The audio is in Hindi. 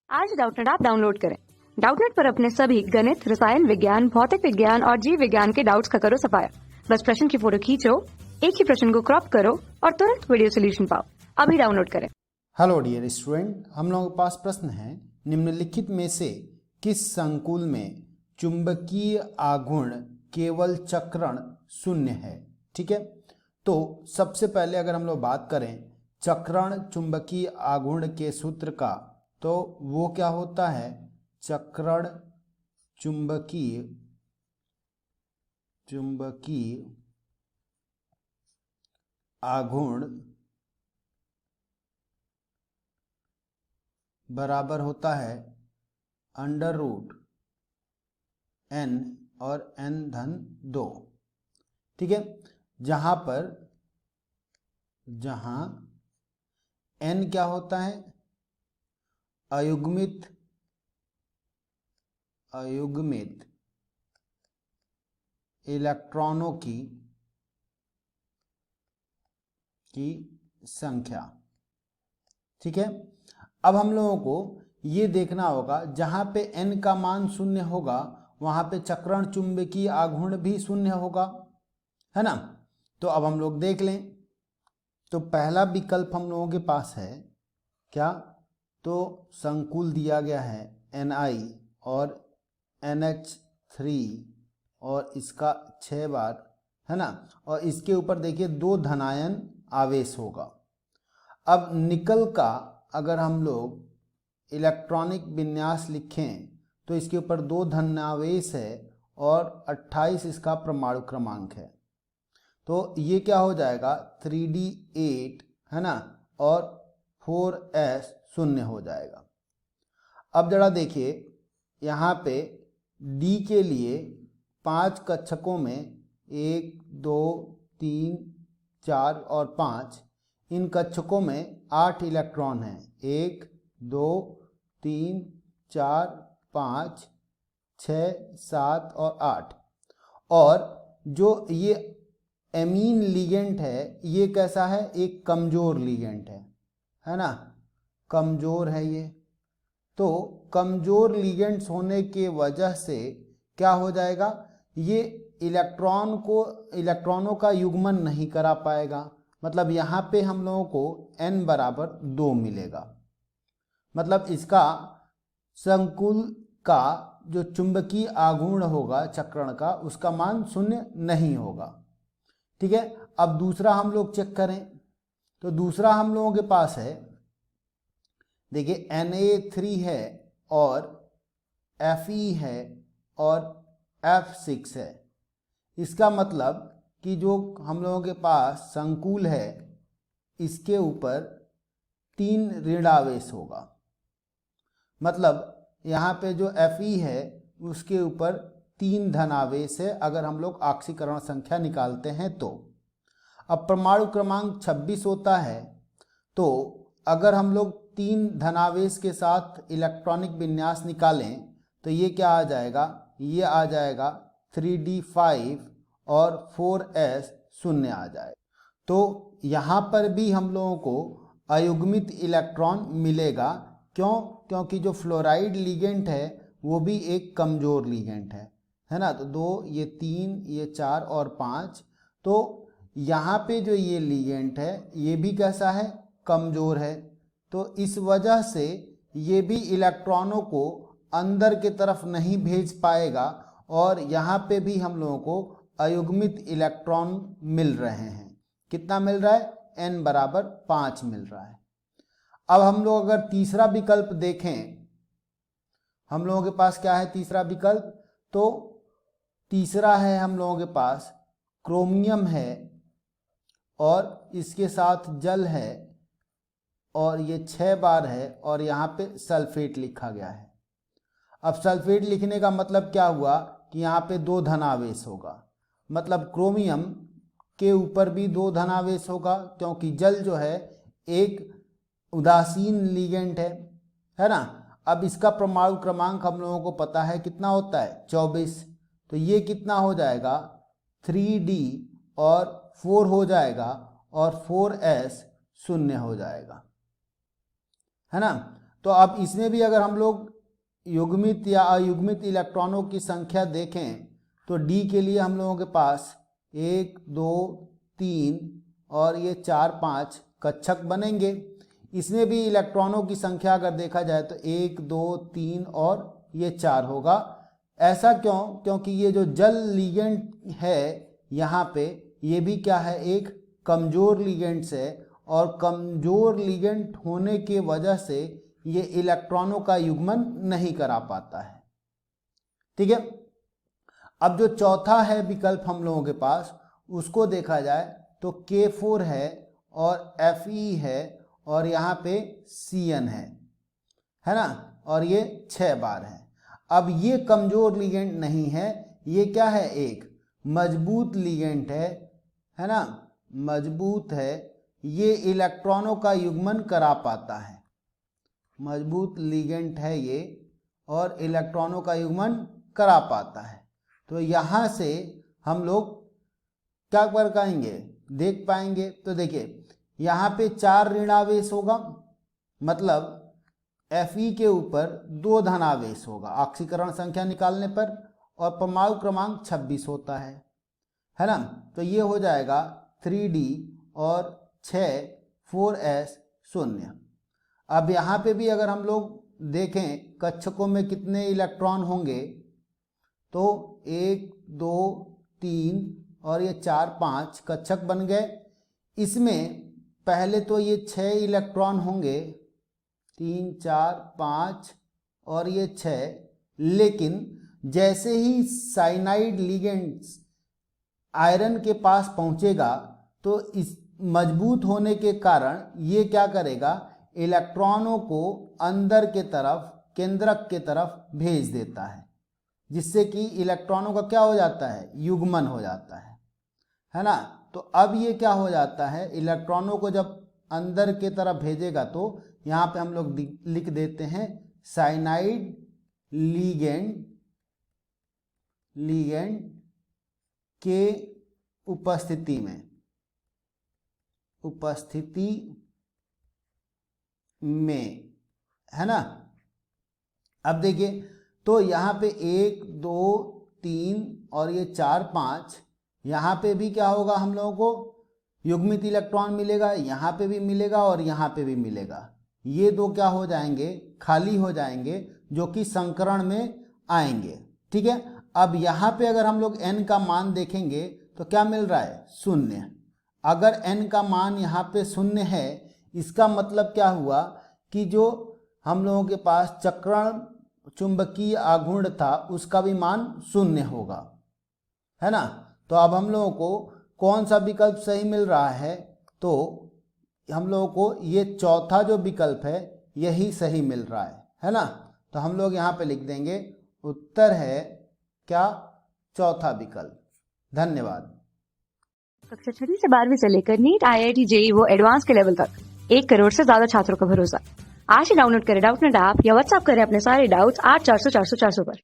आज डाउटनेट ऐप डाउनलोड करें। डाउटनेट पर अपने सभी गणित, रसायन विज्ञान, भौतिक विज्ञान और जीव विज्ञान के डाउट्स का करो सफाया। बस प्रश्न की फोटो खींचो, एक ही प्रश्न को क्रॉप करो और तुरंत वीडियो सोल्यूशन पाओ। अभी डाउनलोड करें। हेलो डियर स्टूडेंट, हम लोगों के पास प्रश्न है, निम्नलिखित में से किस संकुल में चुंबकीय आघूर्ण केवल चक्रण शून्य है। ठीक है, तो सबसे पहले अगर हम लोग बात करें चक्रण चुंबकीय आघूर्ण के सूत्र का, तो वो क्या होता है, चक्रण चुंबकीय आघूर्ण बराबर होता है अंडर रूट n और n-2। ठीक है, जहां n क्या होता है, अयुग्मित इलेक्ट्रॉनों की संख्या। ठीक है, अब हम लोगों को ये देखना होगा जहां पे n का मान शून्य होगा वहां पे चक्रण चुंबकीय आघूर्ण भी शून्य होगा, है ना। तो अब हम लोग देख लें, तो पहला विकल्प हम लोगों के पास है क्या, तो संकुल दिया गया है Ni और NH3 और इसका 6 बार, है ना, और इसके ऊपर देखिए 2 धनायन आवेश होगा। अब निकल का अगर हम लोग इलेक्ट्रॉनिक विन्यास लिखें तो इसके ऊपर 2 धनावेश है और 28 इसका परमाणु क्रमांक है, तो ये क्या हो जाएगा 3D8, है ना, और 4s शून्य हो जाएगा। अब जरा देखिए यहाँ पे D के लिए 5 कक्षकों में 1 2 3 4 और 5, इन कक्षकों में 8 इलेक्ट्रॉन हैं, 1 2 3 4 5 6 7 और 8। और जो ये एमीन लिगेंड है ये कैसा है, एक कमजोर लिगेंड है ना, कमजोर है ये। तो कमजोर लिगेंड्स होने के वजह से क्या हो जाएगा, ये इलेक्ट्रॉनों का युग्मन नहीं करा पाएगा। मतलब यहाँ पे हम लोगों को n बराबर 2 मिलेगा, मतलब इसका संकुल का जो चुंबकीय आघूर्ण होगा चक्रण का उसका मान शून्य नहीं होगा। ठीक है, अब दूसरा हम लोग चेक करें, तो दूसरा हम लोगों के पास है, देखिए Na3 है और Fe है और F6 है। इसका मतलब कि जो हम लोगों के पास संकुल है इसके ऊपर 3 ऋणावेश होगा। मतलब यहाँ पे जो Fe है उसके ऊपर 3 धनावेश है अगर हम लोग ऑक्सीकरण संख्या निकालते हैं तो। अब परमाणु क्रमांक 26 होता है, तो अगर हम लोग 3 धनावेश के साथ इलेक्ट्रॉनिक विन्यास निकालें तो ये क्या आ जाएगा, ये आ जाएगा 3D5 और 4s शून्य आ जाएगा। तो यहाँ पर भी हम लोगों को अयुग्मित इलेक्ट्रॉन मिलेगा। क्यों, क्योंकि जो फ्लोराइड लिगेंड है वो भी एक कमजोर लिगेंड है ना। तो 2 ये 3 ये 4 और 5, तो यहाँ पे जो ये लिगेंड है ये भी कैसा है, कमजोर है। तो इस वजह से ये भी इलेक्ट्रॉनों को अंदर की तरफ नहीं भेज पाएगा और यहाँ पे भी हम लोगों को अयुग्मित इलेक्ट्रॉन मिल रहे हैं। कितना मिल रहा है, n बराबर 5 मिल रहा है। अब हम लोग अगर तीसरा विकल्प देखें, हम लोगों के पास क्या है तीसरा विकल्प, तो तीसरा है हम लोगों के पास क्रोमियम है और इसके साथ जल है और ये 6 बार है और यहाँ पे सल्फेट लिखा गया है। अब सल्फेट लिखने का मतलब क्या हुआ कि यहाँ पे 2 धनावेश होगा, मतलब क्रोमियम के ऊपर भी 2 धनावेश होगा क्योंकि जल जो है एक उदासीन लिगेंड है ना। अब इसका परमाणु क्रमांक हम लोगों को पता है कितना होता है, 24। तो ये कितना हो जाएगा 3D और 4 हो जाएगा और 4s शून्य हो जाएगा, है ना। तो तो अब इसमें भी अगर हम लोग युग्मित या अयुग्मित इलेक्ट्रॉनों की संख्या देखें तो डी के लिए हम लोगों के पास 1 2 3 और ये 4 5 कक्षक बनेंगे। इसमें भी इलेक्ट्रॉनों की संख्या अगर देखा जाए तो 1 2 3 और ये 4 होगा। ऐसा क्यों? क्योंकि ये जो जल लिगेंड है यहाँ पे ये भी क्या है, एक कमज़ोर लिगेंड्स है और कमज़ोर लिगेंड होने के वजह से ये इलेक्ट्रॉनों का युग्मन नहीं करा पाता है। ठीक है, अब जो चौथा है विकल्प हम लोगों के पास उसको देखा जाए तो K4 है और Fe है और यहाँ पे Cn है ना, और ये 6 बार है। अब ये कमज़ोर लिगेंड नहीं है, ये क्या है, एक मजबूत लिगेंड है ना, मजबूत है, ये इलेक्ट्रॉनों का युग्मन करा पाता है। मजबूत लिगेंड है ये और इलेक्ट्रॉनों का युग्मन करा पाता है। तो यहाँ से हम लोग क्या कर पाएंगे, देख पाएंगे। तो देखिए यहाँ पे 4 ऋणावेश होगा, मतलब Fe के ऊपर 2 धनावेश होगा ऑक्सीकरण संख्या निकालने पर, और परमाणु क्रमांक 26 होता है ना। तो ये हो जाएगा 3D और 6 4s 0। अब यहाँ पे भी अगर हम लोग देखें कक्षकों में कितने इलेक्ट्रॉन होंगे तो 1 2 3 और ये 4 5 कक्षक बन गए। इसमें पहले तो ये 6 इलेक्ट्रॉन होंगे, 3 4 5 और ये 6, लेकिन जैसे ही साइनाइड लिगेंड्स आयरन के पास पहुंचेगा तो इस मजबूत होने के कारण ये क्या करेगा, इलेक्ट्रॉनों को अंदर के तरफ, केंद्रक के तरफ भेज देता है, जिससे कि इलेक्ट्रॉनों का क्या हो जाता है, युग्मन हो जाता है ना। तो अब ये क्या हो जाता है, इलेक्ट्रॉनों को जब अंदर के तरफ भेजेगा तो यहाँ पे हम लोग लिख देते हैं साइनाइड लिगेंड के उपस्थिति में है ना। अब देखिए तो यहाँ पे 1 2 3 और ये 4 5, यहाँ पे भी क्या होगा, हम लोगों को युग्मित इलेक्ट्रॉन मिलेगा, यहाँ पे भी मिलेगा और यहाँ पे भी मिलेगा। ये 2 क्या हो जाएंगे, खाली हो जाएंगे, जो कि संकरण में आएंगे। ठीक है, अब यहाँ पे अगर हम लोग n का मान देखेंगे तो क्या मिल रहा है, 0। अगर n का मान यहाँ पे 0 है, इसका मतलब क्या हुआ कि जो हम लोगों के पास चक्रण चुंबकीय आघूर्ण था उसका भी मान 0 होगा, है ना। तो अब हम लोगों को कौन सा विकल्प सही मिल रहा है, तो हम लोगों को ये चौथा जो विकल्प है यही सही मिल रहा है ना। तो हम लोग यहाँ पे लिख देंगे उत्तर है क्या, चौथा विकल्प। धन्यवाद। कक्षा 6वीं से 12वीं से लेकर नीट IIT JEE वो एडवांस के लेवल तक 1 करोड़ से ज्यादा छात्रों का भरोसा। आज ही डाउनलोड करें डाउटनेट ऐप या व्हाट्सएप करें अपने सारे डाउट्स 8400 400 400 पर।